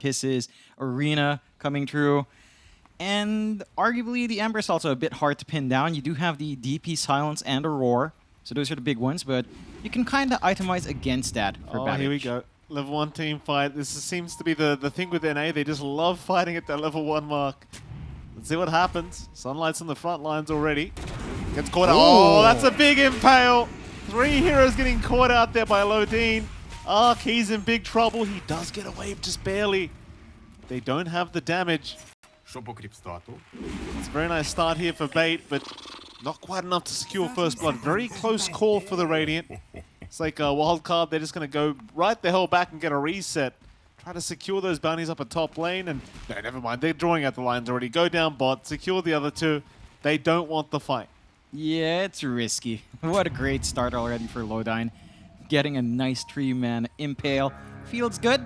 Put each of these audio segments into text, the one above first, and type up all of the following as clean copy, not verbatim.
Kisses, Arena coming through. And arguably, the Ember is also a bit hard to pin down. You do have the DP Silence and Aurora. So those are the big ones, but you can kind of itemize against that for Babbage. Here we go. Level 1 team fight. This seems to be the thing with NA. They just love fighting at that level 1 mark. Let's see what happens. Sunlight's on the front lines already. Gets caught out. Oh, that's a big impale. 3 heroes getting caught out there by Lodine. Ark, he's in big trouble. He does get away just barely. They don't have the damage. It's a very nice start here for Bait, but not quite enough to secure first blood. Very close call for the Radiant. It's like a Wildcard. They're just going to go right the hell back and get a reset. Try to secure those bounties up at top lane. And no, never mind. They're drawing out the lines already. Go down bot. Secure the other 2. They don't want the fight. Yeah, it's risky. What a great start already for Lodine. Getting a nice 3-man impale. Feels good.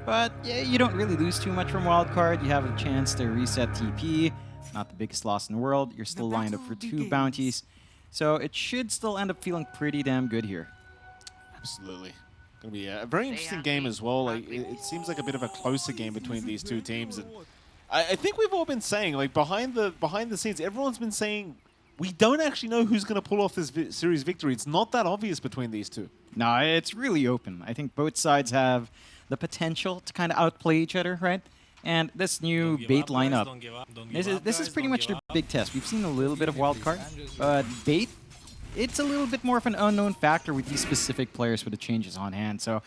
But yeah, you don't really lose too much from Wildcard. You have a chance to reset TP. Not the biggest loss in the world. You're still lined up for 2 bounties. So it should still end up feeling pretty damn good here. Absolutely. Going to be a very interesting game as well. Like, it seems like a bit of a closer game between these 2 teams. And I think we've all been saying, like behind the scenes, everyone's been saying we don't actually know who's going to pull off this series victory. It's not that obvious between these 2. No, it's really open. I think both sides have the potential to kind of outplay each other, right? And this new Bait lineup, this is pretty much their big test. We've seen a little bit of Wildcard, but Bait, it's a little bit more of an unknown factor with these specific players with the changes on hand. So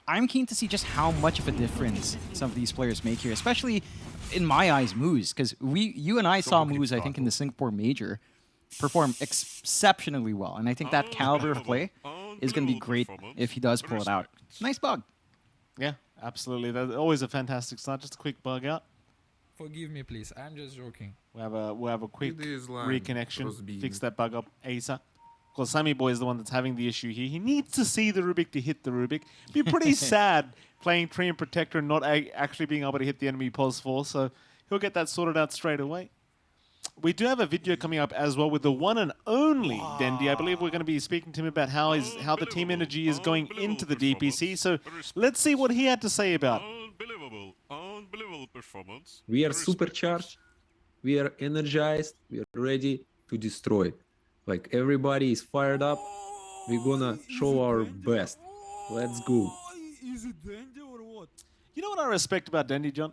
I'm keen to see just how much of a difference some of these players make here, especially in my eyes, Moose, because you and I saw Moose, I think, in the Singapore Major perform exceptionally well. And I think that caliber of play is going to be great if he does pull it out. Nice bug. Yeah, absolutely. That's always a fantastic start. Just a quick bug out. Forgive me, please. I'm just joking. We'll have a quick reconnection. Fix that bug up ASAP. Because Sammy Boy is the one that's having the issue here. He needs to see the Rubik to hit the Rubik. It'd be pretty sad playing Tree and Protector and not actually being able to hit the enemy pos 4. So he'll get that sorted out straight away. We do have a video coming up as well with the one and only Dendi. I believe we're going to be speaking to him about how the team energy is going into the DPC. So let's see what he had to say about it. Unbelievable performance. We are supercharged. We are energized. We are ready to destroy. Like, everybody is fired up. We're gonna show our best. Let's go. Is it Dendi or what? You know what I respect about Dendi, John?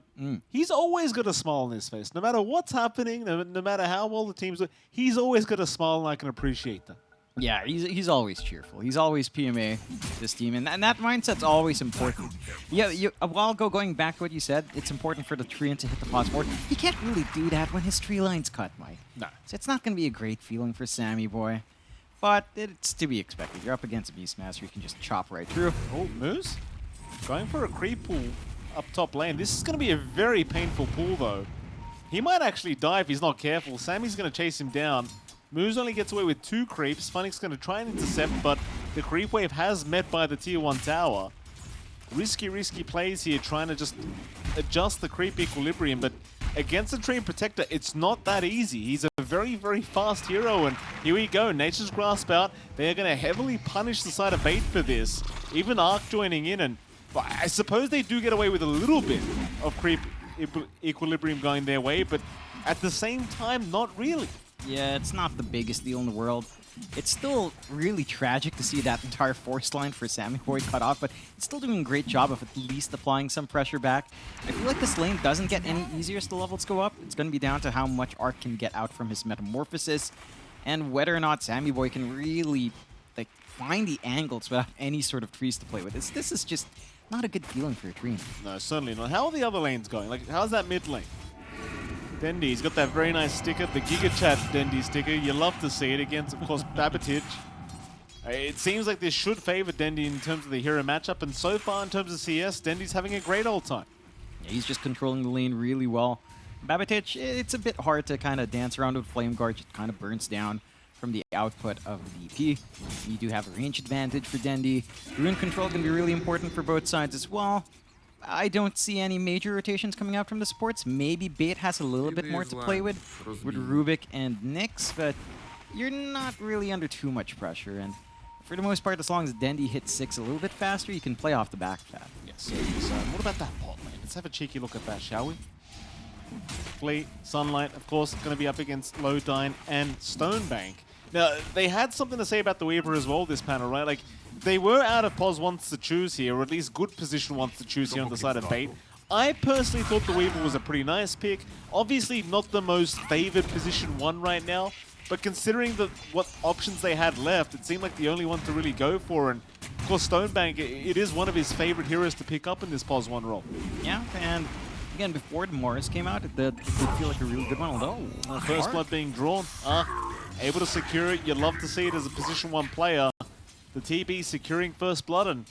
He's always got a smile on his face. No matter what's happening, no matter how well the team's doing, he's always got a smile, and I can appreciate that. Yeah, he's always cheerful. He's always PMA this team, and that mindset's always important. Yeah, a while ago, going back to what you said, it's important for the Treant to hit the pause board. He can't really do that when his tree line's cut, Mike. No. So it's not going to be a great feeling for Sammy Boy, but it's to be expected. You're up against a Beastmaster, you can just chop right through. Oh, Moose going for a creep pull up top lane. This is going to be a very painful pull, though. He might actually die if he's not careful. Sammy's going to chase him down. Moose only gets away with 2 creeps. Funnick's going to try and intercept, but the creep wave has met by the tier 1 tower. Risky plays here, trying to just adjust the creep equilibrium, but against the Tree Protector, it's not that easy. He's a very, very fast hero, and here we go. Nature's Grasp out. They are going to heavily punish the side of Bait for this. Even Ark joining in, and I suppose they do get away with a little bit of creep equilibrium going their way, but at the same time, not really. Yeah, it's not the biggest deal in the world. It's still really tragic to see that entire force line for Sammy Boy cut off, but it's still doing a great job of at least applying some pressure back. I feel like this lane doesn't get any easier as the levels go up. It's going to be down to how much Ark can get out from his Metamorphosis, and whether or not Sammy Boy can really find the angles without any sort of trees to play with. This is just not a good feeling for a Dream. No, certainly not. How are the other lanes going? Like, how's that mid lane? Dendi's got that very nice sticker, the Giga Chat Dendi sticker. You love to see it against, of course, Babbage. It seems like this should favor Dendi in terms of the hero matchup, and so far in terms of CS, Dendi's having a great old time. Yeah, he's just controlling the lane really well. Babbage, it's a bit hard to kind of dance around with Flame Guard. It kind of burns down from the output of VP. You do have a range advantage for Dendi. Rune control can be really important for both sides as well. I don't see any major rotations coming out from the supports. Maybe Bait has a little bit more to play with Rubik and Nyx, but you're not really under too much pressure. And for the most part, as long as Dendi hits 6 a little bit faster, you can play off the back of that. Yes. So what about that bot lane? Let's have a cheeky look at that, shall we? Flea, Sunlight, of course, going to be up against Lodine and Stonebank. Now, they had something to say about the Weaver as well this panel, right? Like, they were out of pos once to choose here, or at least good position once to choose here on the side of Bait. I personally thought the Weaver was a pretty nice pick. Obviously, not the most favored position one right now, but considering what options they had left, it seemed like the only one to really go for. And of course, Stonebank, it is one of his favorite heroes to pick up in this pos 1 role. Yeah, and again, before the Morris came out, it did feel like a really good one, although... First blood being drawn. Able to secure it. You'd love to see it as a position 1 player. The TB securing first blood, and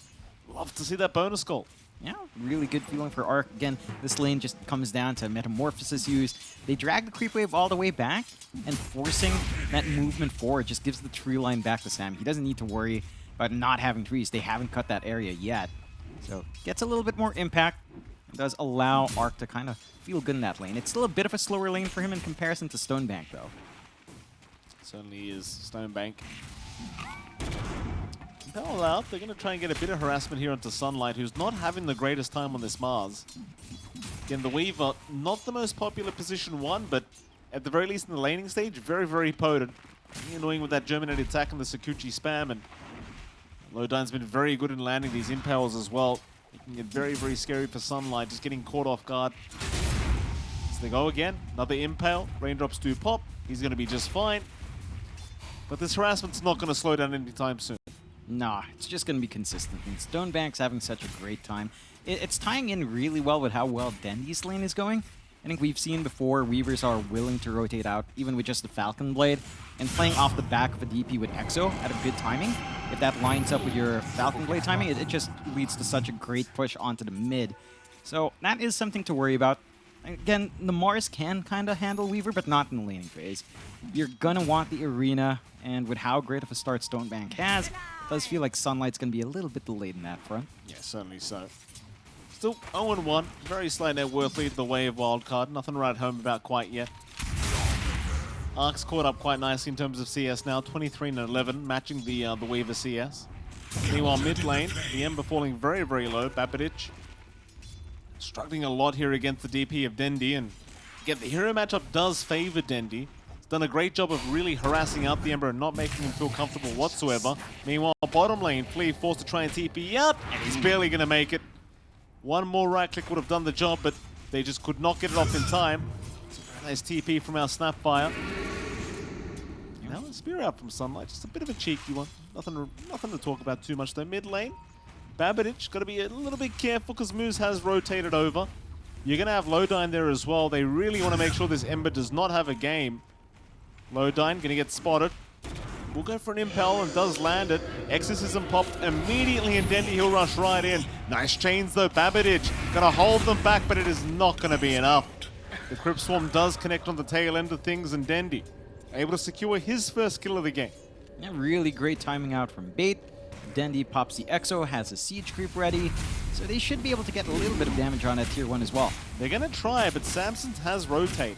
love to see that bonus goal. Yeah, really good feeling for Arc. Again, this lane just comes down to Metamorphosis use. They drag the creep wave all the way back, and forcing that movement forward just gives the tree line back to Sam. He doesn't need to worry about not having trees. They haven't cut that area yet. So, gets a little bit more impact. It does allow Arc to kind of feel good in that lane. It's still a bit of a slower lane for him in comparison to Stonebank, though. Certainly is Stonebank. Hell out. They're going to try and get a bit of harassment here onto Sunlight, who's not having the greatest time on this Mars. Again, the Weaver, not the most popular position 1, but at the very least in the laning stage, very, very potent. Really annoying with that Germinated attack and the Sakuchi spam, and Lodine's been very good in landing these impales as well. Making it very, very scary for Sunlight, just getting caught off guard. So they go again, another impale. Raindrops do pop. He's going to be just fine. But this harassment's not going to slow down anytime soon. Nah, it's just going to be consistent. And Stonebank's having such a great time. It's tying in really well with how well Dendy's lane is going. I think we've seen before Weavers are willing to rotate out, even with just the Falcon Blade, and playing off the back of a DP with Exo at a good timing. If that lines up with your Falcon Blade timing, it just leads to such a great push onto the mid. So that is something to worry about. Again, the Mars can kind of handle Weaver, but not in the laning phase. You're going to want the arena, and with how great of a start Stonebank has, it does feel like Sunlight's going to be a little bit delayed in that front. Yeah, certainly so. Still 0-1. Very slight net worth lead the way of Wildcard. Nothing to write home about quite yet. Arc's caught up quite nicely in terms of CS now. 23-11, matching the Weaver CS. Meanwhile, mid lane, the Ember falling very, very low. Babadich struggling a lot here against the DP of Dendy. And again, the hero matchup does favor Dendy. He's done a great job of really harassing out the Ember and not making him feel comfortable whatsoever. Meanwhile, bottom lane, Flea forced to try and TP out, and he's barely going to make it. One more right click would have done the job, but they just could not get it off in time. Nice TP from our Snapfire. Now a spear out from Sunlight, just a bit of a cheeky one. Nothing to talk about too much though. Mid lane, Babadich got to be a little bit careful because Moose has rotated over. You're going to have Lodine there as well. They really want to make sure this Ember does not have a game. Lodine going to get spotted. We'll go for an impel and does land it. Exorcism popped immediately and Dendy he'll rush right in. Nice chains though, Babadich. Gonna hold them back, but it is not gonna be enough. The Crypt Swarm does connect on the tail end of things and Dendy able to secure his first kill of the game. Yeah, really great timing out from Bait. Dendy pops the Exo, has a Siege Creep ready, so they should be able to get a little bit of damage on that tier 1 as well. They're gonna try, but Samson has rotated.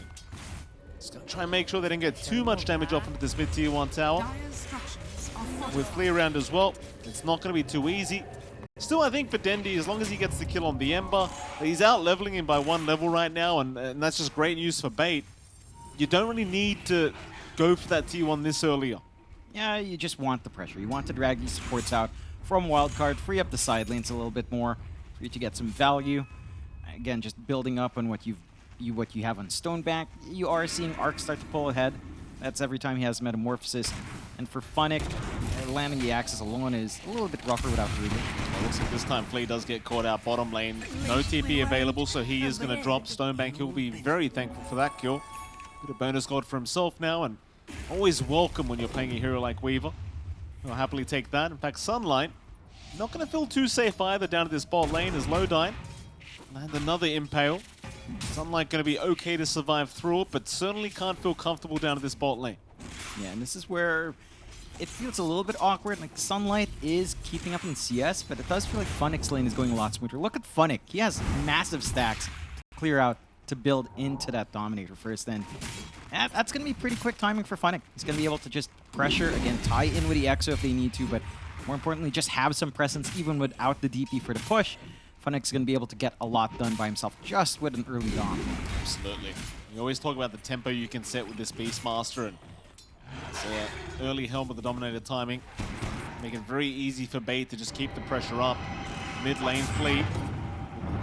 Just gonna try and make sure they don't get too much damage off into this mid tier 1 tower. With Flea around as well, it's not gonna be too easy. Still, I think for Dendy, as long as he gets the kill on the Ember, he's out leveling him by 1 level right now, and that's just great news for Bait. You don't really need to go for that tier 1 this earlier. Yeah, you just want the pressure. You want to drag these supports out from Wildcard, free up the side lanes a little bit more for you to get some value. Again, just building up on what you have on Stonebank. You are seeing Arc start to pull ahead. That's every time he has Metamorphosis. And for Funnick, landing the Axis alone is a little bit rougher without Ruben. Well, looks like this time Flea does get caught out bottom lane. No TP available, so he is going to drop. Stonebank, he'll be very thankful for that kill. Bit of bonus gold for himself now, and always welcome when you're playing a hero like Weaver. He'll happily take that. In fact, Sunlight, not going to feel too safe either down at this bot lane as Lodine. And another Impale. Sunlight going to be okay to survive through it, but certainly can't feel comfortable down at this bot lane. Yeah, and this is where it feels a little bit awkward. Like, Sunlight is keeping up in CS, but it does feel like Funnick's lane is going a lot smoother. Look at Funnick. He has massive stacks to clear out to build into that Dominator first. And that's going to be pretty quick timing for Funnick. He's going to be able to just pressure, again, tie in with the Exo if they need to, but more importantly, just have some presence even without the DP for the push. Funnick's going to be able to get a lot done by himself just with an early dawn. Absolutely. You always talk about the tempo you can set with this Beastmaster, and so early helm with the dominated timing. Make it very easy for Bait to just keep the pressure up. Mid lane Flea.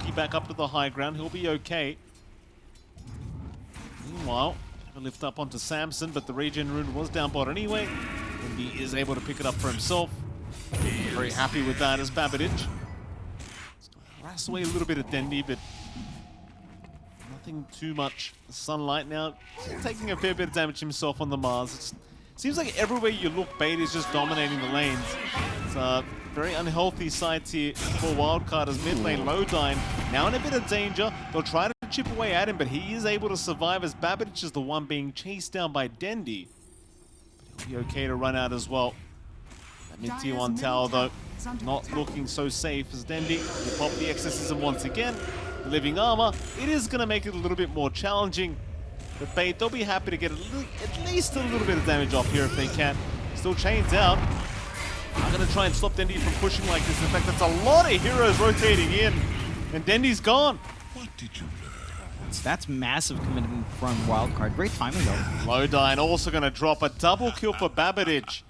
Keep back up to the high ground. He'll be okay. Meanwhile, lift up onto Samson, but the regen rune was down bot anyway, and he is able to pick it up for himself. Very happy with that as Babbage. Harass away a little bit of Dendi, but nothing too much. Sunlight now taking a fair bit of damage himself on the Mars. It seems like everywhere you look, Bait is just dominating the lanes. It's a very unhealthy side here for Wildcard as mid lane Lodine now in a bit of danger. They'll try to chip away at him, but he is able to survive as Babbage is the one being chased down by Dendi. But he'll be okay to run out as well. That mid tier 1 tower though, not looking so safe as Dendi. He'll pop the exorcism once again. Living armor, it is going to make it a little bit more challenging. But Bait, they'll be happy to get at least a little bit of damage off here if they can. Still chains out. I'm going to try and stop Dendi from pushing like this. In fact, that's a lot of heroes rotating in. And Dendi's gone. What did you learn? That's massive commitment from Wildcard. Great timing though. Lodine also going to drop a double kill for Babbage.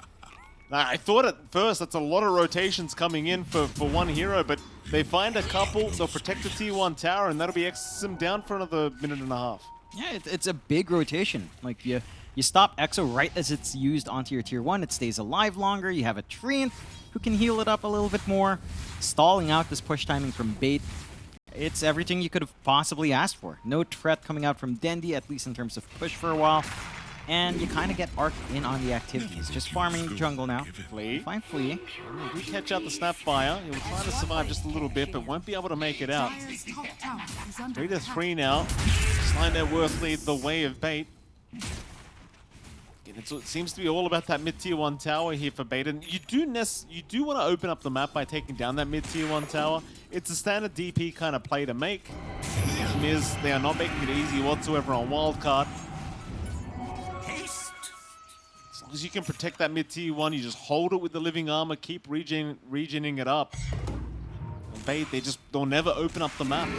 Now, I thought at first that's a lot of rotations coming in for one hero, but they find a couple, they'll protect the T1 tower, and that'll be Exorcism down for another minute and a half. Yeah, it's a big rotation. Like, you stop Exo right as it's used onto your tier 1, it stays alive longer, you have a Treant who can heal it up a little bit more. Stalling out this push timing from Bait. It's everything you could have possibly asked for. No threat coming out from Dendi, at least in terms of push for a while. And you kind of get Arc in on the activities. Just farming the jungle now. Flea. Fine Flea. We catch out the Snapfire. He'll try to survive just a little bit, but won't be able to make it out. 3-3 now. Slight net worth leads the way of Bait. Again, it seems to be all about that mid-tier 1 tower here for Bait. And you do want to open up the map by taking down that mid-tier 1 tower. It's a standard DP kind of play to make. The problem is they are not making it easy whatsoever on Wildcard. As long as you can protect that mid-tier 1, you just hold it with the living armor, keep regening it up. And Bait, they'll never open up the map.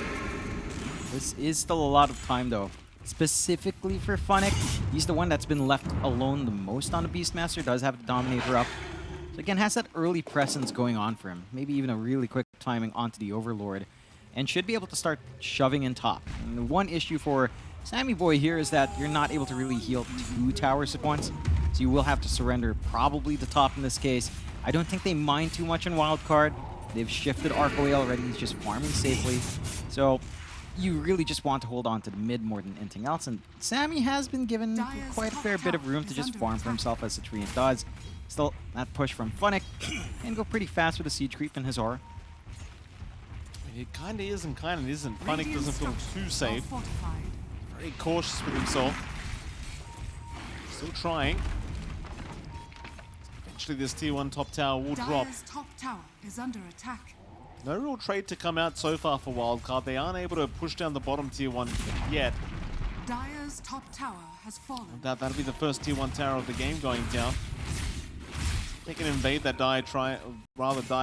This is still a lot of time though. Specifically for Funnick, he's the one that's been left alone the most on the Beastmaster, does have the Dominator up. So again, has that early presence going on for him. Maybe even a really quick timing onto the Overlord. And should be able to start shoving in top. And the one issue for Sammy Boy here is that you're not able to really heal 2 towers at once. So you will have to surrender probably the top in this case. I don't think they mind too much in Wildcard. They've shifted Arc away already, he's just farming safely. So you really just want to hold on to the mid more than anything else, and Sammy has been given quite a fair bit of room to just farm for himself as the Treant does. Still, that push from Funnick can go pretty fast with a siege creep in his aura. It kind of is and kind of isn't. Funnick doesn't feel too safe. Very cautious with himself. Still trying. Eventually this tier 1 top tower will drop. Top tower is under attack. No real trade to come out so far for Wildcard. They aren't able to push down the bottom tier 1 yet. Dire's top tower has fallen. That'll be the first tier 1 tower of the game going down. They can invade that die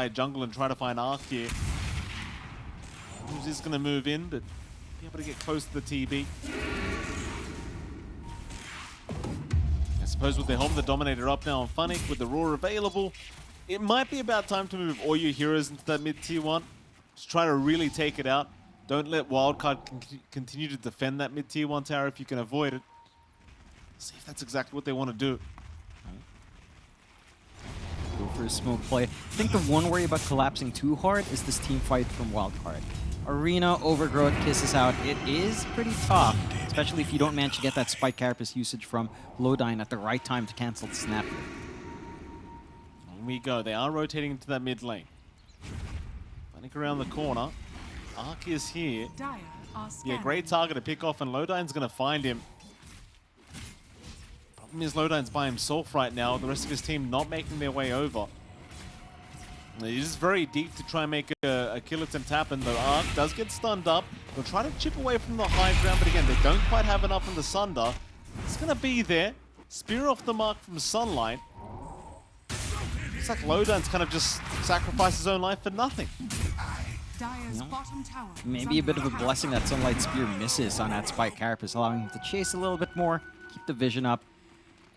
jungle and try to find Arc here. Who's just going to move in, but be able to get close to the TB. I suppose with the helm of the Dominator up now on Funnick, with the Roar available, it might be about time to move all your heroes into that mid-tier 1. Just try to really take it out. Don't let Wildcard continue to defend that mid-tier 1 tower if you can avoid it. See if that's exactly what they want to do. Go for a smoke play. I think the one worry about collapsing too hard is this team fight from Wildcard. Arena, Overgrowth, kisses out. It is pretty tough, especially if you don't manage to get that Spike Carapace usage from Lodine at the right time to cancel the snap. On we go. They are rotating into that mid lane. Funnick around the corner. Arc is here. Yeah, great target to pick off, and Lodine's going to find him. Problem is Lodine's by himself right now. The rest of his team not making their way over. It is very deep to try and make a kill attempt happen. The Arc does get stunned up. They'll try to chip away from the high ground, but again, they don't quite have enough in the Sunder. It's going to be there. Spear off the mark from Sunlight. It's like Lodine's kind of just sacrificed his own life for nothing. Dire's bottom tower is Maybe a bit under of a attack. blessing that Sunlight Spear misses on that Spike Carapace, allowing him to chase a little bit more, keep the vision up,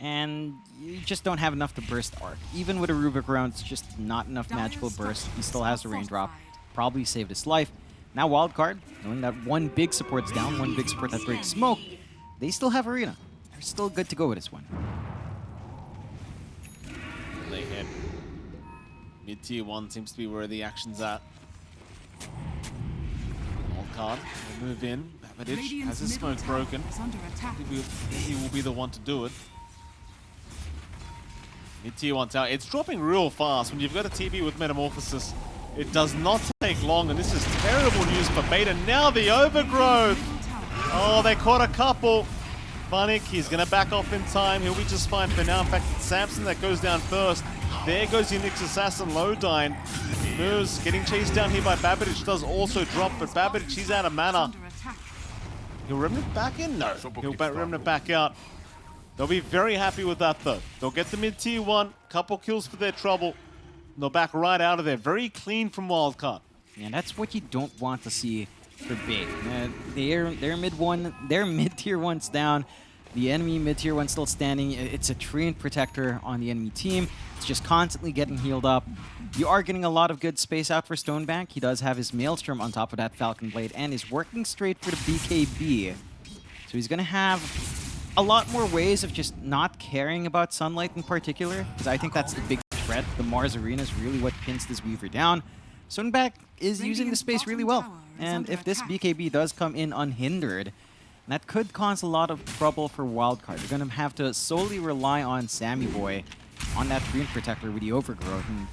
and you just don't have enough to burst Arc. Even with a Rubik round, it's just not enough magical burst. He still has the raindrop. Probably saved his life. Now Wildcard, knowing that one big support's down, one big support that breaks smoke, they still have Arena. They're still good to go with this one. They hit. Mid-tier 1 seems to be where the action's at. Wildcard will move in. Babadic has Radiant's his middle smoke tower broken. is under attack. He will be the one to do it. Mid-tier 1 tower. It's dropping real fast. When you've got a TB with Metamorphosis, it does not take long, and this is terrible news for Beta. Now the overgrowth! Oh, they caught a couple. Funnick, he's going to back off in time. He'll be just fine for now. In fact, it's Samson that goes down first. There goes the Nyx Assassin, Lodine. Moves, getting chased down here by Babadic, does also drop, but Babadic, he's out of mana. Under attack. He'll Remnant back in? No. He'll Remnant back out. They'll be very happy with that, though. They'll get the mid-tier 1, couple kills for their trouble. And they'll back right out of there. Very clean from Wildcard. And that's what you don't want to see for Bait. Their mid-tier 1's down. The enemy mid-tier 1 still standing. It's a trained protector on the enemy team. It's just constantly getting healed up. You are getting a lot of good space out for Stonebank. He does have his Maelstrom on top of that Falcon Blade and is working straight for the BKB. So he's going to have a lot more ways of just not caring about Sunlight in particular, because I think that's the big threat. The Mars Arena is really what pins this Weaver down. Stonebank is using the space really well. And if this BKB does come in unhindered, that could cause a lot of trouble for Wildcard. They're going to have to solely rely on Sammy Boy on that Green Protector with the Overgrowth. And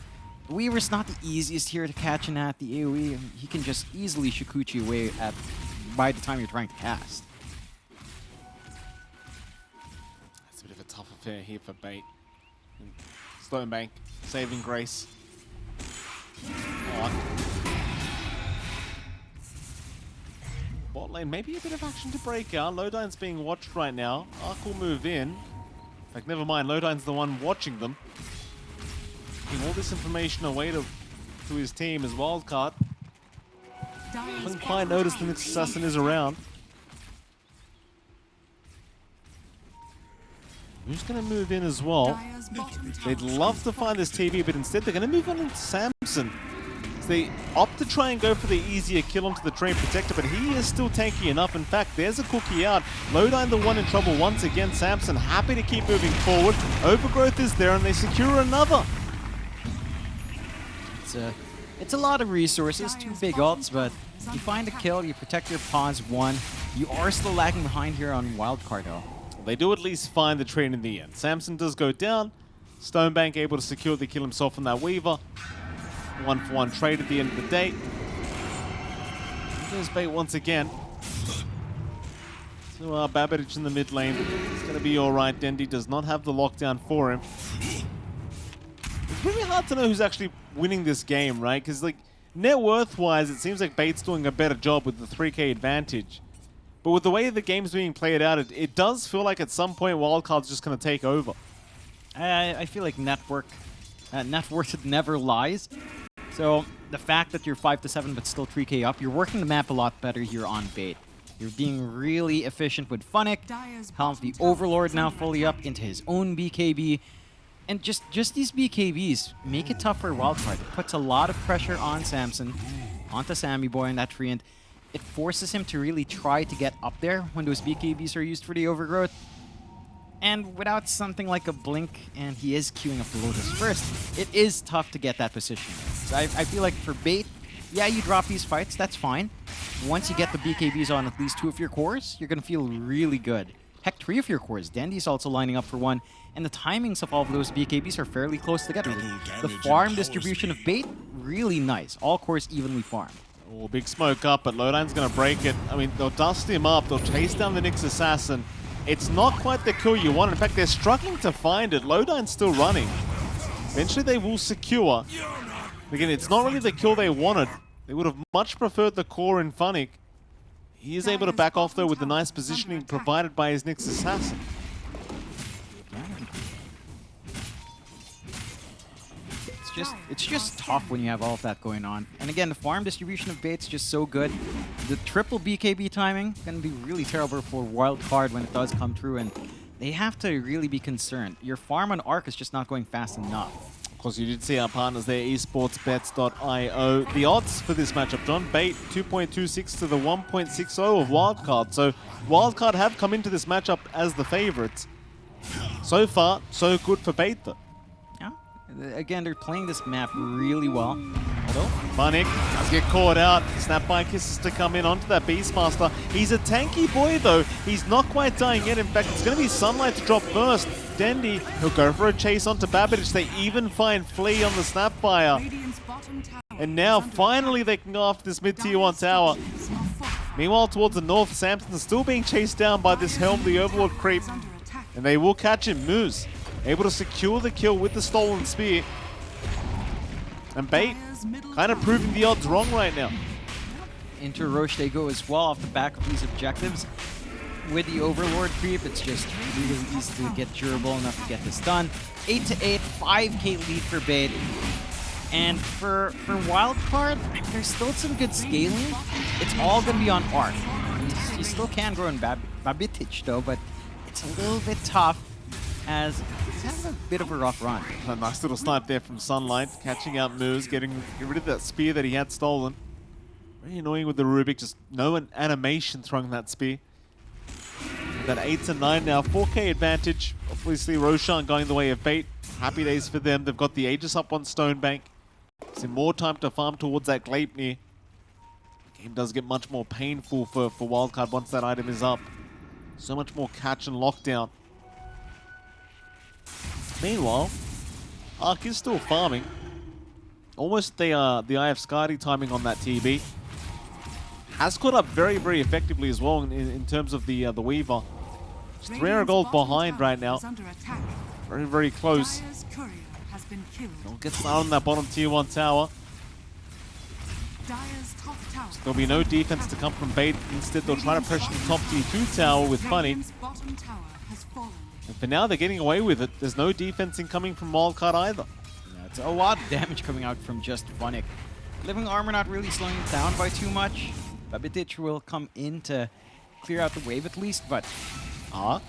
the Weaver's not the easiest here to catch in at the AoE. He can just easily Shikuchi away by the time you're trying to cast. It's a bit of a tough affair here for Bait. Stonebank saving grace. Bot lane, maybe a bit of action to break out. Lodine's being watched right now. Arc will move in. In fact, never mind. Lodine's the one watching them. Giving all this information away to his team as Wildcard. Haven't quite noticed the Nyx Assassin is around. Who's going to move in as well? Dire's bottom tower They'd love to find this TV, but instead they're going to move on into Samson. So they opt to try and go for the easier kill onto the Train Protector, but he is still tanky enough. In fact, there's a cookie out. Lodine the one in trouble once again. Samson happy to keep moving forward. Overgrowth is there, and they secure another. It's a lot of resources, 2 big ults, but you find a kill, you protect your pawns 1. You are still lagging behind here on Wildcard though. They do at least find the train in the end. Samson does go down. Stonebank able to secure the kill himself on that Weaver. 1-for-1 trade at the end of the day. There's Bait once again. So Babadic in the mid lane. It's going to be alright. Dendi does not have the lockdown for him. It's really hard to know who's actually winning this game, right? Because like net worth-wise, it seems like Bait's doing a better job with the 3k advantage. But with the way the game's being played out, it does feel like at some point Wildcard's just going to take over. I feel like net worth never lies. So the fact that you're 5-7 but still 3k up, you're working the map a lot better here on Bait. You're being really efficient with Funnick. Helm the Overlord now fully up into his own BKB. And just these BKBs make it tough for Wildcard. It puts a lot of pressure on Samson, onto Sammy Boy and that Treant. It forces him to really try to get up there when those BKBs are used for the Overgrowth. And without something like a Blink, and he is queuing up the Lotus first, it is tough to get that position. So I feel like for Bait, yeah, you drop these fights, that's fine. Once you get the BKBs on at least 2 of your cores, you're going to feel really good. Heck, 3 of your cores. Dendi's also lining up for 1. And the timings of all of those BKBs are fairly close together. The farm distribution of Bait, really nice. All cores evenly farmed. Oh, big smoke up, but Lodine's going to break it. I mean, they'll dust him up. They'll chase down the Nyx Assassin. It's not quite the kill you want. In fact, they're struggling to find it. Lodine's still running. Eventually, they will secure. Again, it's not really the kill they wanted. They would have much preferred the core in Funnick. He is able to back off, though, with the nice positioning provided by his Nyx Assassin. it's just tough when you have all of that going on. And again, the farm distribution of bait's just so good. The triple BKB timing gonna be really terrible for Wildcard when it does come through, and they have to really be concerned. Your farm on Arc is just not going fast enough. Of course, you did see our partners there, esportsbets.io. The odds for this matchup, John, Bait 2.26 to the 1.60 of Wildcard. So Wildcard have come into this matchup as the favorites. So far, so good for Bait, though. Yeah, again, they're playing this map really well. Although, Funnick does get caught out. Snapfire Kisses to come in onto that Beastmaster. He's a tanky boy, though. He's not quite dying yet. In fact, it's going to be Sunlight to drop first. Dendy, he'll go for a chase onto Babbage. They even find Flea on the Snapfire. Radiant's bottom tower And now, is under finally, they can go after this mid-tier 1 tower. Dire's structures are fortified. Meanwhile, towards the north, Samson's still being chased down by this Helm, the Overlord creep. Is under attack. And they will catch him. Moose able to secure the kill with the stolen spear. And Bait Dire's middle kind of tower proving the odds wrong right now. into Roche they go as well off the back of these objectives. With the Overlord creep, it's just really easy to get durable enough to get this done. 8-8, 5k lead for Bait. And for Wildcard, there's still some good scaling. It's all going to be on Arc. You still can grow in Babitich though, but it's a little bit tough as he's having a bit of a rough run. A nice little snipe there from Sunlight, catching out Moose, getting rid of that spear that he had stolen. Very annoying with the Rubik, just no animation throwing that spear. That 8-9 now, 4k advantage. Obviously, Roshan going the way of Bait. Happy days for them. They've got the Aegis up on Stonebank. So more time to farm towards that Gleipnir. The game does get much more painful for Wildcard once that item is up. So much more catch and lockdown. Meanwhile, Ark is still farming. Almost the Eye of Skadi timing on that TB. Has caught up very, very effectively as well in terms of the Weaver. Just 300 gold Radiant's bottom behind tower right now. is under attack. Very, very close. Dire's courier has been killed. They'll get started on that bottom tier 1 tower. Dire's top tower There'll be no defense to come from Bait. Instead, they'll try to pressure the top tier 2 tower with Funny. Radiant's bottom tower has fallen. And for now, they're getting away with it. There's no defense incoming from Wildcard either. Yeah, it's a lot of damage coming out from just Funnick. Living Armor not really slowing it down by too much. Babitich will come in to clear out the wave at least, but Ark,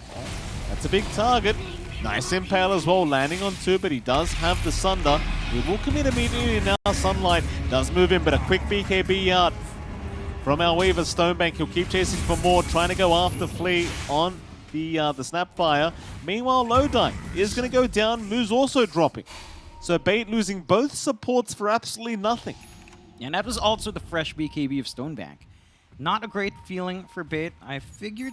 that's a big target. Nice impale as well, landing on 2, but he does have the Sunder. He will commit immediately now. Sunlight does move in, but a quick BKB out from our Weaver. Stonebank, he'll keep chasing for more, trying to go after Flea on the Snapfire. Meanwhile, Lodi is going to go down. Moose also dropping. So Bait losing both supports for absolutely nothing. and that was also the fresh BKB of Stonebank. Not a great feeling for Bait. I figured,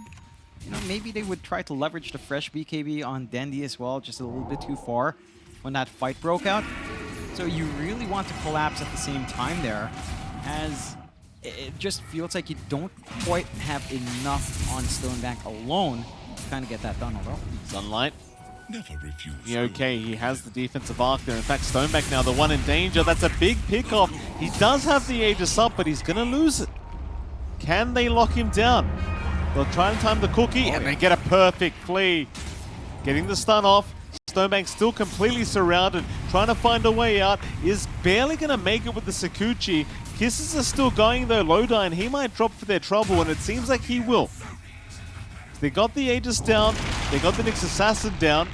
maybe they would try to leverage the fresh BKB on Dendy as well, just a little bit too far when that fight broke out. So you really want to collapse at the same time there, as it just feels like you don't quite have enough on Stonebank alone to kind of get that done, although. Sunlight. Never refuse. Yeah, okay, he has the defensive arc there. In fact, Stonebank now the one in danger. That's a big pick-off. He does have the Aegis up, but he's going to lose it. Can they lock him down? They'll try and time the cookie, and they get a perfect flea. Getting the stun off. Stonebank still completely surrounded, trying to find a way out. Is barely going to make it with the Sakuchi. Kisses are still going though, Lodi, and he might drop for their trouble, and it seems like he will. They got the Aegis down, they got the Nyx Assassin down.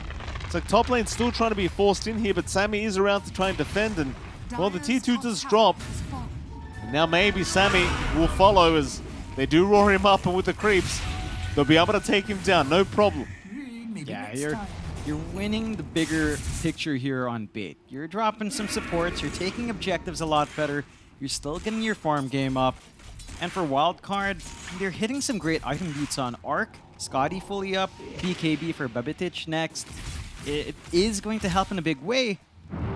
It's like top lane still trying to be forced in here, but Sammy is around to try and defend, and well, the T2 does drop. And now maybe Sammy will follow as they do roar him up, and with the creeps, they'll be able to take him down, no problem. Yeah, you're winning the bigger picture here on Bait. You're dropping some supports, you're taking objectives a lot better, you're still getting your farm game up. And for Wildcard, they're hitting some great item beats on Arc, Scotty fully up, BKB for Babitich next. It is going to help in a big way,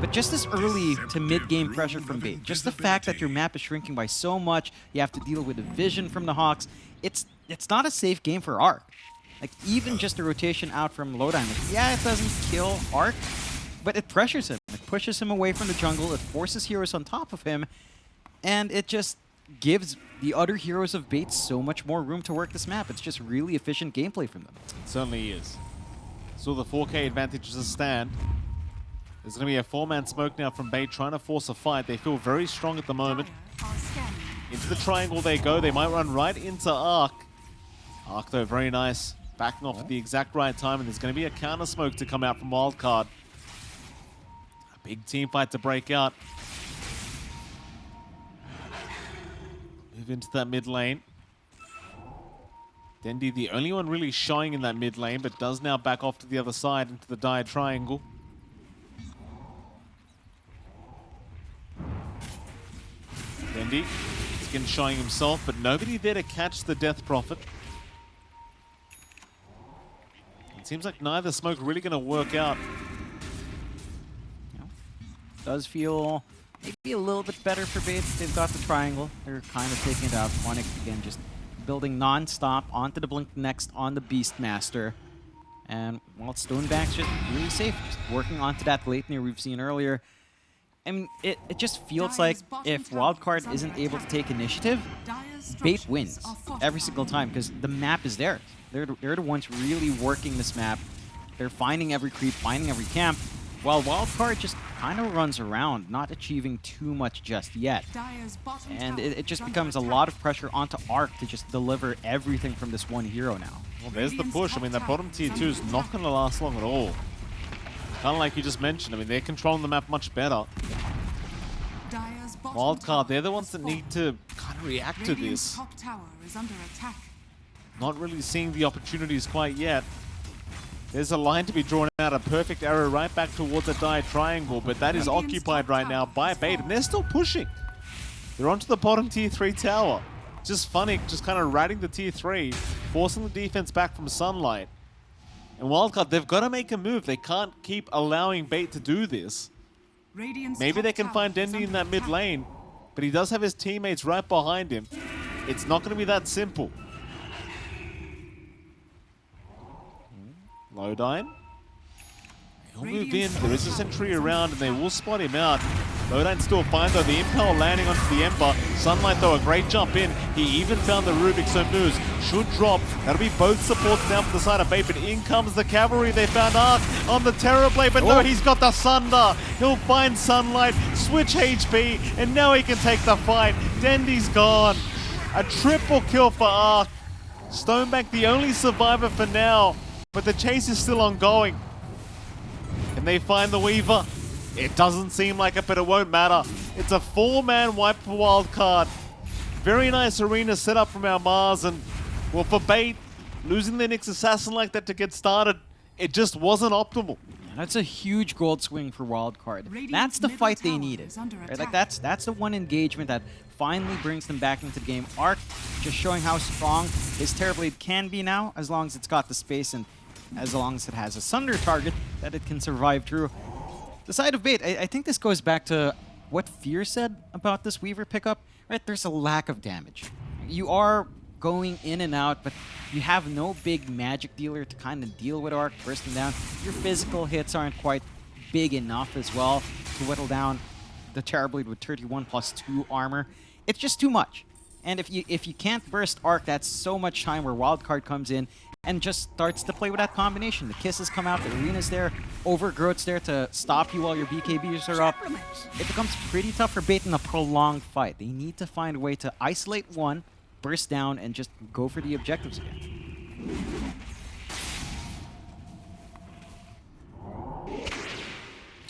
but just this early to mid-game pressure from Bait, just the fact that your map is shrinking by so much, you have to deal with the vision from the Hawks, it's not a safe game for Arc. Like, even just a rotation out from Lodi, yeah, it doesn't kill Arc, but it pressures him. It pushes him away from the jungle, it forces heroes on top of him, and it just gives the other heroes of Bait so much more room to work this map. It's just really efficient gameplay from them. It certainly is. So the 4K advantage is a stand. There's going to be a 4-man smoke now from Bait trying to force a fight. They feel very strong at the moment. Dire are scanning. Into the triangle they go. They might run right into Arc. Arc, though, very nice. Backing off at the exact right time, and there's going to be a counter smoke to come out from Wildcard. A big team fight to break out. Move into that mid lane. Dendi, the only one really showing in that mid lane, but does now back off to the other side into the dire triangle. Dendi is again showing himself, but nobody there to catch the Death Prophet. It seems like neither smoke really going to work out. Does feel maybe a little bit better for Bait. They've got the triangle. They're kind of taking it out. Quanic again just building non-stop onto the Blink next on the Beastmaster. And well, Stonebank's just really safe, just working onto that Leitner we've seen earlier. I mean, it just feels like if Wildcard isn't able to take initiative, Bait wins every single time because the map is theirs. They're the ones really working this map. They're finding every creep, finding every camp, while Wildcard just kind of runs around, not achieving too much just yet. And it just becomes a lot of pressure onto Arc to just deliver everything from this one hero now. Well, there's the push. I mean, that bottom tier 2 is not going to last long at all. Kind of like you just mentioned. I mean, they're controlling the map much better. Wildcard, they're the ones that need to kind of react to this. Top tower is under attack. Not really seeing the opportunities quite yet. There's a line to be drawn out, a perfect arrow right back towards the dire triangle, but that is occupied right now by Bait, and they're still pushing. They're onto the bottom tier 3 tower. Just funny, just kind of riding the tier 3, forcing the defense back from Sunlight. And Wildcard, they've got to make a move. They can't keep allowing Bait to do this. Maybe they can find Dendi in that mid lane, but he does have his teammates right behind him. It's not going to be that simple. Lodine. He'll move in. There is a sentry around, and they will spot him out. Lodine still fine, though. The Impel landing onto the Ember. Sunlight, though, a great jump in. He even found the Rubik, so moves should drop. That'll be both supports now from the side of Bait, but in comes the cavalry. They found Arc on the Terrorblade, but no, he's got the Sunder. He'll find Sunlight, switch HP, and now he can take the fight. Dendi's gone. A triple kill for Arc. Stonebank, the only survivor for now, but the chase is still ongoing. Can they find the Weaver? It doesn't seem like it, but it won't matter. It's a 4-man wipe for Wildcard. Very nice arena set up from our Mars, and well, for Bait, losing their Nyx Assassin like that to get started, it just wasn't optimal. Yeah, that's a huge gold swing for Wildcard. That's the fight they needed. Right? Like that's the one engagement that finally brings them back into the game. Arc just showing how strong his Terrorblade can be now, as long as it's got the space and as long as it has a Sunder target that it can survive through. The side of Bait, I think this goes back to what Fear said about this Weaver pickup. Right, there's a lack of damage. You are going in and out, but you have no big magic dealer to kind of deal with Arc bursting down. Your physical hits aren't quite big enough as well to whittle down the Terrorblade with 31+2 armor. It's just too much. And if you can't burst Arc, that's so much time where Wildcard comes in and just starts to play with that combination. The kisses come out, the arena's there, Overgrowth's there to stop you while your BKBs are up. It becomes pretty tough for Bait in a prolonged fight. They need to find a way to isolate one, burst down, and just go for the objectives again.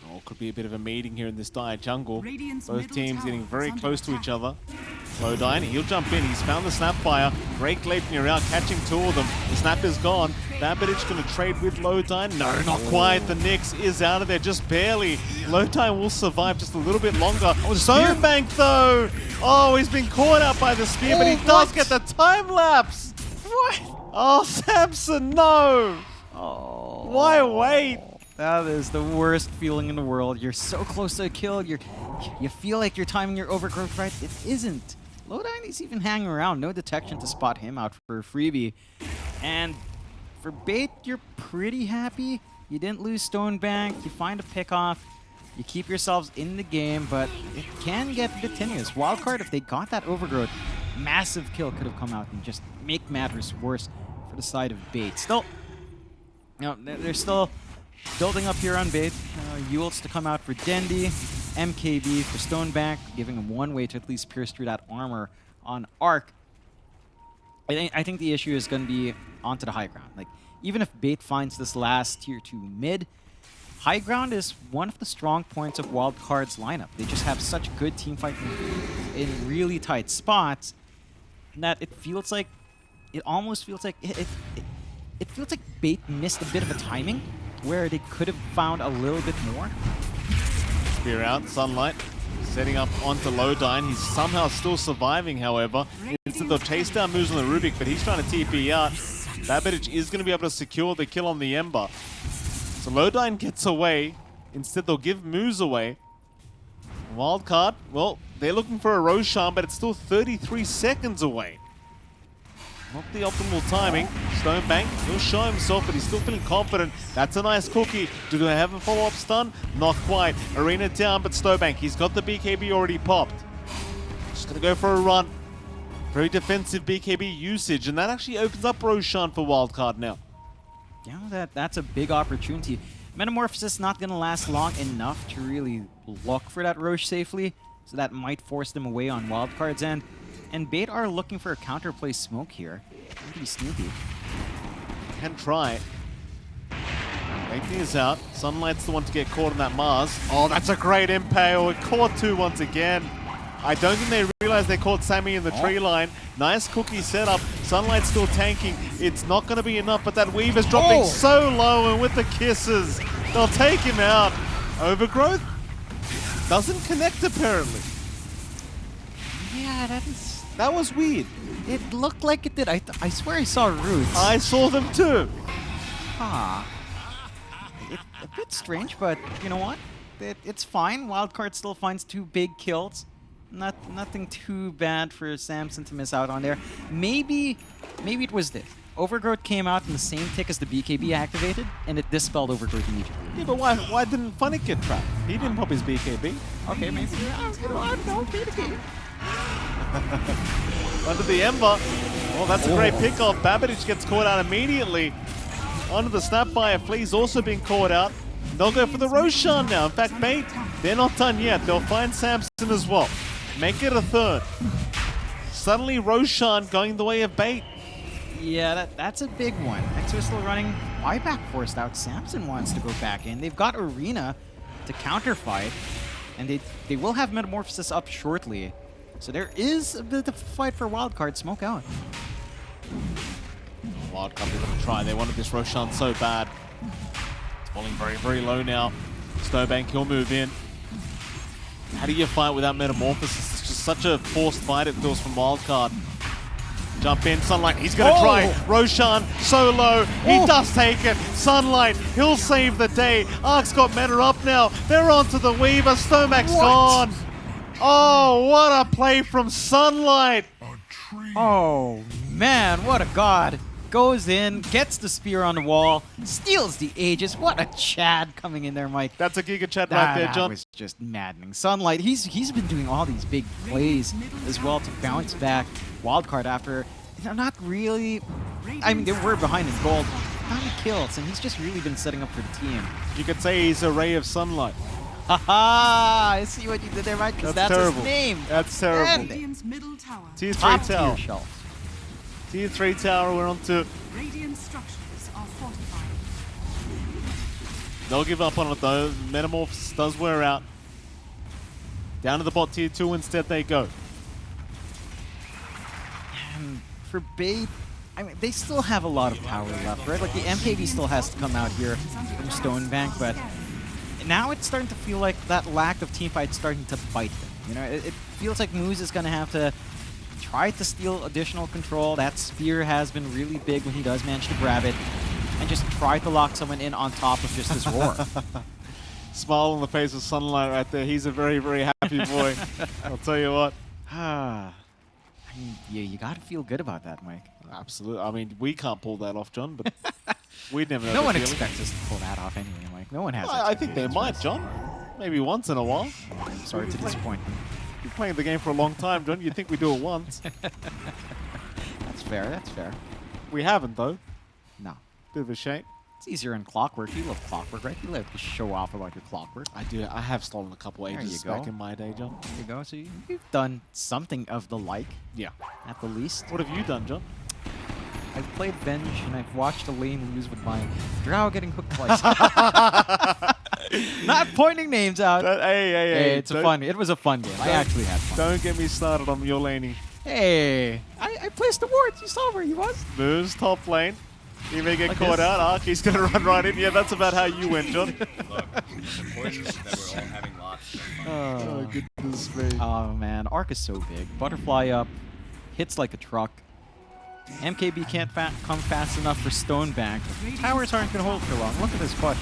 Oh, could be a bit of a meeting here in this dire jungle. Both teams getting very close to each other. Lodine, he'll jump in. He's found the Snapfire. Great Gleipnir out, catching 2 of them. The Snap is gone. Babidich going to trade with Lodine. No, not quite. The Nyx is out of there, just barely. Lodine will survive just a little bit longer. Stonebank, though. Oh, he's been caught out by the spear, but he does get the time lapse. What? Oh, Samson, no. Oh. Why wait? That is the worst feeling in the world. You're so close to a kill. You feel like you're timing your Overgrowth right. It isn't. Lodine is even hanging around. No detection to spot him out for a freebie. And for Bait, you're pretty happy. You didn't lose Stonebank. You find a pick-off. You keep yourselves in the game, but it can get a bit tenuous. Wildcard, if they got that Overgrowth, massive kill could have come out and just make matters worse for the side of Bait. Still, you know, there's still building up here on bait. Yules to come out for Dendy. MKB for Stonebank, giving him one way to at least pierce through that armor on Arc. I think the issue is going to be onto the high ground. Like, even if Bait finds this last tier 2 mid, high ground is one of the strong points of Wildcard's lineup. They just have such good team fighting in really tight spots that it feels like, it almost feels like, it feels like Bait missed a bit of a timing where they could have found a little bit more. Spear out, Sunlight setting up onto Lodine. He's somehow still surviving, however. Instead they'll chase down moves on the Rubik, but he's trying to TP out. Babbage is going to be able to secure the kill on the Ember. So Lodine gets away. Instead they'll give moves away. Wildcard, well, they're looking for a Roshan, but it's still 33 seconds away. Not the optimal timing. Stonebank, he'll show himself, but he's still feeling confident. That's a nice cookie. Do they have a follow-up stun? Not quite. Arena down, but Stonebank, he's got the BKB already popped. Just gonna go for a run. Very defensive BKB usage, and that actually opens up Roshan for Wildcard now. Yeah, that's a big opportunity. Metamorphosis not gonna last long enough to really look for that Roche safely, so that might force them away on Wildcard's end. And Bait are looking for a counterplay smoke here. Pretty sneaky. Can try. Nathan is out. Sunlight's the one to get caught in that Mars. Oh, that's a great impale. It caught 2 once again. I don't think they realize they caught Sammy in the tree line. Nice cookie setup. Sunlight's still tanking. It's not going to be enough, but that Weaver's dropping so low, and with the kisses, they'll take him out. Overgrowth doesn't connect, apparently. Yeah, that was weird. It looked like it did. I swear I saw roots. I saw them too. Ah. A bit strange, but you know what? It's fine. Wildcard still finds 2 big kills. Nothing too bad for Samson to miss out on there. Maybe it was this. Overgrowth came out in the same tick as the BKB activated, and it dispelled Overgrowth immediately. Yeah, but why didn't Funnick get trapped? He didn't pop his BKB. Okay, maybe. I don't know. Play the game. Under the Ember. Oh, that's a great pickoff. Babbage gets caught out immediately. Under the Snapfire, Flea's also being caught out. They'll go for the Roshan now. In fact, Bait, they're not done yet. They'll find Samson as well. Make it a third. Suddenly, Roshan going the way of Bait. Yeah, that's a big one. Exo still running buyback forced out. Samson wants to go back in. They've got Arena to counterfight, and they will have Metamorphosis up shortly. So there is a bit of a fight for Wildcard. Smoke out. Wildcard, they're going to try. They wanted this Roshan so bad. It's falling very, very low now. Snowbank, he'll move in. How do you fight without Metamorphosis? It's just such a forced fight it feels from Wildcard. Jump in, Sunlight, he's going to try. Roshan, so low, he does take it. Sunlight, he'll save the day. Ark's got meta up now. They're onto the Weaver, Stomach's gone. Oh, what a play from Sunlight. Oh, man, what a god. Goes in, gets the spear on the wall, steals the Aegis. What a Chad coming in there, Mike. That's a Giga Chad right there, John. That was just maddening. Sunlight, he's been doing all these big plays as well to bounce back Wildcard after, not really, I mean, they were behind in gold, not kills, and he's just really been setting up for the team. You could say he's a ray of sunlight. Haha, I see what you did there, Mike, because that's terrible. his name. That's terrible. Radiant's middle tower. Tier 3 Top tower. tier shelf. Tier 3 tower, we're on to... Radiant structures are fortified. They'll give up on it though. Metamorphosis does wear out. Down to the bot tier 2 instead they go. For Bait, I mean, they still have a lot of power left, right? Like, the MKB still has to come out here from Stonebank, but now it's starting to feel like that lack of teamfight starting to bite them. You know, it feels like Moose is going to have to try to steal additional control. That spear has been really big when he does manage to grab it, and just try to lock someone in on top of just his roar. Smile on the face of Sunlight right there. He's a very, very happy boy. I'll tell you what. I mean, yeah, you got to feel good about that, Mike. Absolutely. I mean, we can't pull that off, John, but we'd never know. No one feeling. expects us to pull that off anyway, Mike. No one has. I think they might, John. Maybe once in a while. I'm sorry to disappoint you. You're playing the game for a long time, John. You'd think we do it once. That's fair, that's fair. We haven't, though. No. Bit of a shame. It's easier in Clockwork. You love Clockwork, right? You love to show off about your Clockwork. I do. I have stolen a couple There ages you back go. in my day, John. There you go. So you've done something of the like, Yeah. at the least. What have you done, John? I've played Venge, and I've watched a lane lose with my Drow getting hooked twice. Not pointing names out. Hey, It's a fun. It was a fun game. I actually had fun. Don't get me started on your laning. Hey, I placed the wards. You saw where he was. Moves top lane. You may get Like caught this. out. Ark, he's going to run right in. Yeah, that's about how you went, John. Look, it's important that we're all having lots of fun. Oh, goodness me. Oh man, Arc is so big. Butterfly up, hits like a truck. MKB can't come fast enough for Stonebank. Towers aren't going to hold for long. Look at this push.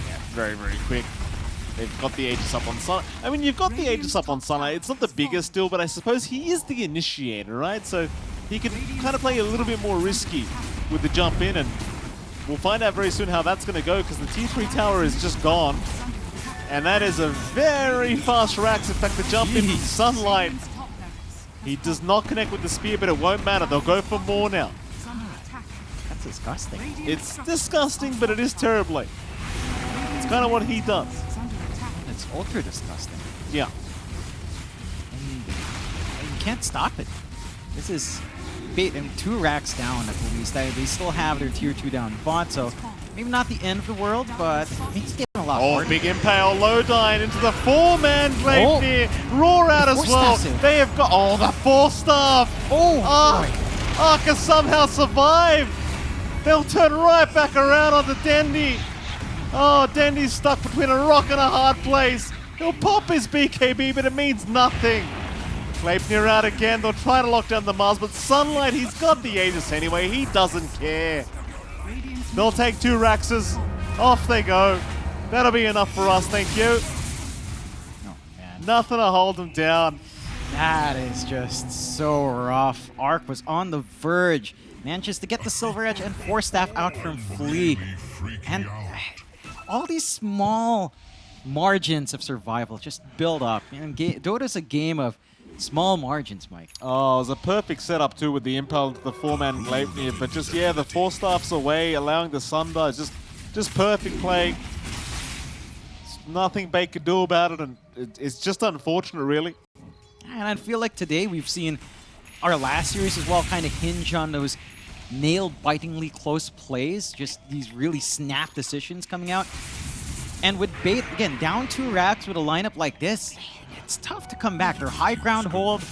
Yeah, very, very quick. They've got the Aegis up on Sunlight. I mean, you've got the Aegis up on Sunlight. It's not the biggest deal, but I suppose he is the initiator, right? So he can kind of play a little bit more risky with the jump in, and we'll find out very soon how that's going to go, because the T3 tower is just gone. And that is a very fast Rax. In fact, the jump in from Sunlight, he does not connect with the spear, but it won't matter. They'll go for more now. That's disgusting. It's disgusting, but it is terrible. It's kind of what he does. It's ultra disgusting. Yeah. And you can't stop it. This is bait and 2 racks down at least. They still have their tier 2 down bot, so maybe not the end of the world, but it's getting a lot Oh, harder. big impale, Lodine into the 4-man Gleipnir. Roar out as Force well. staff. They have got, oh, the 4-staff. Oh, Ark has somehow survived. They'll turn right back around onto Dendy. Oh, Dendy's stuck between a rock and a hard place. He'll pop his BKB, but it means nothing. Gleipnir out again. They'll try to lock down the Mars, but Sunlight, he's got the Aegis anyway. He doesn't care. They'll take 2 Raxes. Off they go. That'll be enough for us, thank you. Oh, man. Nothing to hold them down. That is just so rough. Arc was on the verge. Manages to get the Silver Edge and Force Staff out from Flea. And all these small margins of survival just build up. Dota's a game of small margins, Mike. Oh, it was a perfect setup too with the impale into the 4-man Gleipnir, but just, yeah, the 4-staff's away, allowing the Sundive. Just perfect play. There's nothing Bait could do about it, and it's just unfortunate, really. And I feel like today we've seen our last series as well kind of hinge on those nail-bitingly close plays, just these really snap decisions coming out. And with Bait, again, down 2 racks with a lineup like this, it's tough to come back. Their high ground hold,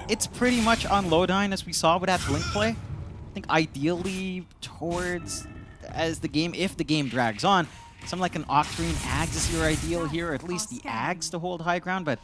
it's pretty much on Lodine as we saw with that Blink play. I think ideally towards, if the game drags on, something like an Octarine Ags is your ideal here, or at least the Ags to hold high ground, but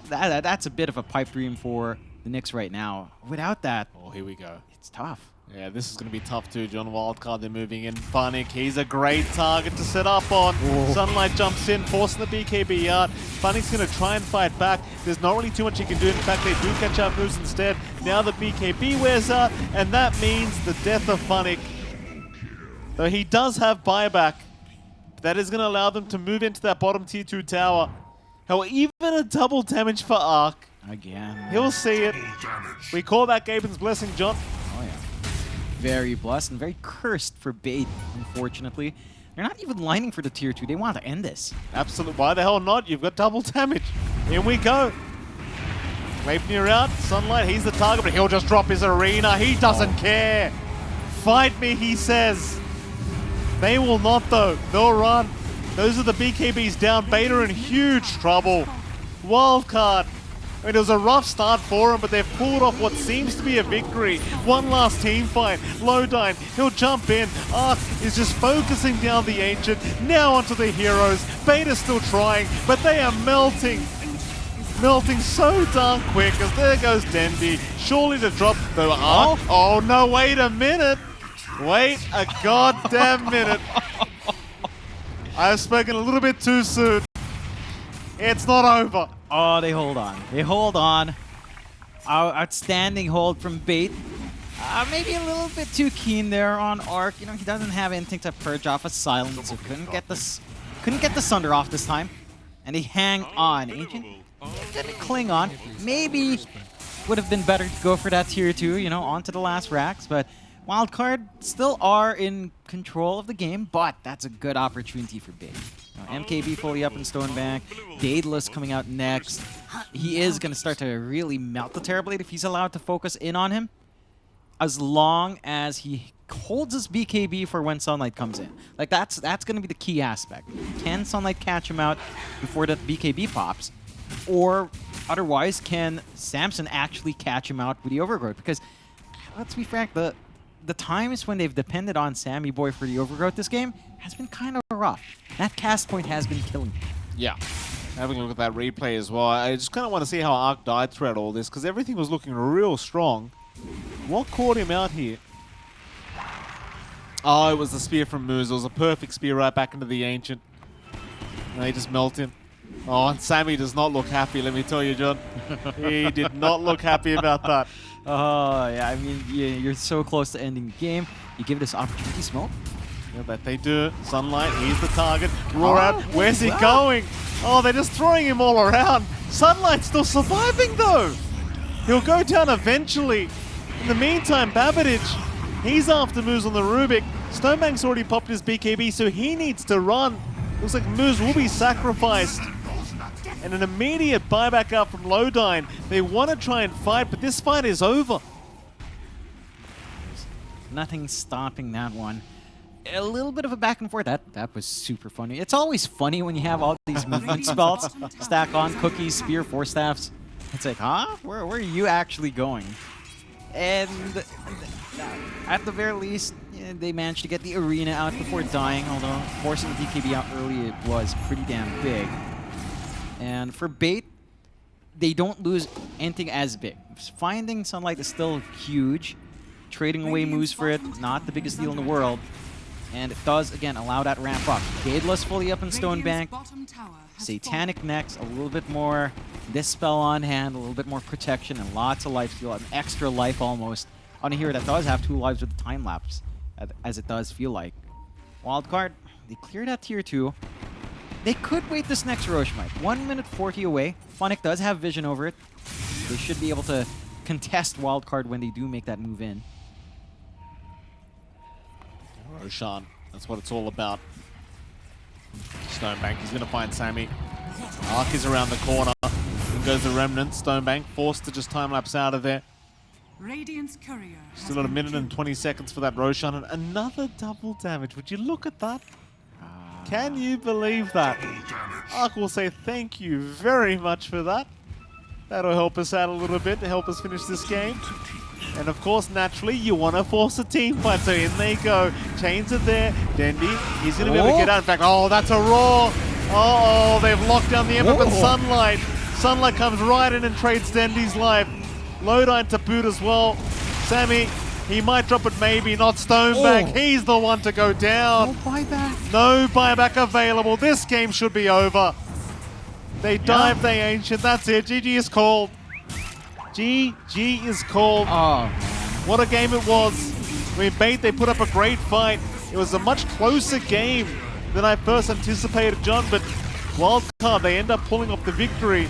that's a bit of a pipe dream for the Knicks right now. Without that, Oh, here we go. it's tough. Yeah, this is going to be tough too, John. Wildcard, they're moving in. Funnick, he's a great target to set up on. Sunlight jumps in, forcing the BKB out. Funnick's going to try and fight back. There's not really too much he can do. In fact, they do catch out moves instead. Now the BKB wears out, and that means the death of Funnick. Though he does have buyback. That is going to allow them to move into that bottom tier 2 tower. Hell, even a double damage for Ark. Again. He'll see it. We call that Gaben's blessing, John. Oh, yeah. Very blessed and very cursed for Bait, unfortunately. They're not even lining for the tier 2. They want to end this. Absolutely. Why the hell not? You've got double damage. In we go. Gleipnir out. Sunlight, he's the target, but he'll just drop his arena. He doesn't care. Fight me, he says. They will not, though. They'll run. Those are the BKBs down. Beta in huge trouble. Wildcard. I mean, it was a rough start for him, but they've pulled off what seems to be a victory. One last team fight. Lodine, he'll jump in. Ark is just focusing down the Ancient. Now onto the heroes. Beta's still trying, but they are melting. Melting so darn quick as there goes Denby. Surely to drop the Ark. Oh no, wait a minute. Wait a goddamn minute. I've spoken a little bit too soon. It's not over. Oh, they hold on. They hold on. Outstanding hold from Bait. Maybe a little bit too keen there on Arc. You know, he doesn't have anything to purge off a silence, so couldn't get the Sunder off this time. And they hang on. Ancient didn't cling on. Maybe would have been better to go for that tier 2, you know, onto the last racks, but Wildcard still are in control of the game, but that's a good opportunity for Bait. MKB fully up in Stonebank. Daedalus coming out next. He is going to start to really melt the Terrorblade if he's allowed to focus in on him, as long as he holds his BKB for when Sunlight comes in. Like, that's going to be the key aspect. Can Sunlight catch him out before that BKB pops? Or otherwise, can Samson actually catch him out with the Overgrowth? Because, let's be frank, the times when they've depended on Sammy Boy for the Overgrowth this game has been kind of rough. That cast point has been killing him. Yeah. Having a look at that replay as well, I just kind of want to see how Arc died throughout all this, because everything was looking real strong. What caught him out here? Oh, it was the spear from Moose. It was a perfect spear right back into the Ancient. And they just melt him. Oh, and Sammy does not look happy, let me tell you, John. He did not look happy about that. Oh, yeah, I mean, you're so close to ending the game. You give this opportunity, Smoke. Yeah, that they do. Sunlight, he's the target. Roar out. Where's he going? Oh, they're just throwing him all around. Sunlight's still surviving, though. He'll go down eventually. In the meantime, Babbage, he's after Moose on the Rubik. Stonebank's already popped his BKB, so he needs to run. Looks like Moose will be sacrificed. And an immediate buyback up from Lodine. They want to try and fight, but this fight is over. Nothing stopping that one. A little bit of a back and forth. That was super funny. It's always funny when you have all these movement spells stack on cookies, spear, four staffs. It's like, huh? Where are you actually going? And at the very least, yeah, they managed to get the arena out before dying, although forcing the BKB out early it was pretty damn big. And for Bait, they don't lose anything as big. Finding Sunlight is still huge. Trading away moves for it, not the biggest deal in the world. And it does, again, allow that ramp up. Daedalus fully up in Stonebank. Satanic next, a little bit more Dispel on hand, a little bit more protection, and lots of life steal, an extra life almost on a hero that does have 2 lives with the time lapse, as it does feel like. Wildcard, they cleared out tier 2. They could wait this next Roshmite. 1 minute 40 away. Funnick does have vision over it. They should be able to contest Wildcard when they do make that move in. Roshan, that's what it's all about. Stonebank, he's going to find Sammy. Arc is around the corner. In goes the Remnant. Stonebank forced to just time-lapse out of there. Radiant's courier. Still at 1 minute and 20 seconds for that Roshan. And another double damage. Would you look at that? Can you believe that? Arc will say thank you very much for that. That'll help us out a little bit to help us finish this game. And of course, naturally, you want to force a team fight, so in they go. Chains are there. Dendy, he's going to be able to get out. In fact, oh, that's a roar. Uh-oh, they've locked down the Ember, but Sunlight. Sunlight comes right in and trades Dendy's life. Lodine to boot as well. Sammy, he might drop it, maybe not. Stonebank, he's the one to go down. No buyback. No buyback available. This game should be over. They dive, they Ancient. That's it. GG is called. GG is called. Oh, what a game it was. I mean, Bait, they put up a great fight. It was a much closer game than I first anticipated, John, but Wildcard, they end up pulling off the victory.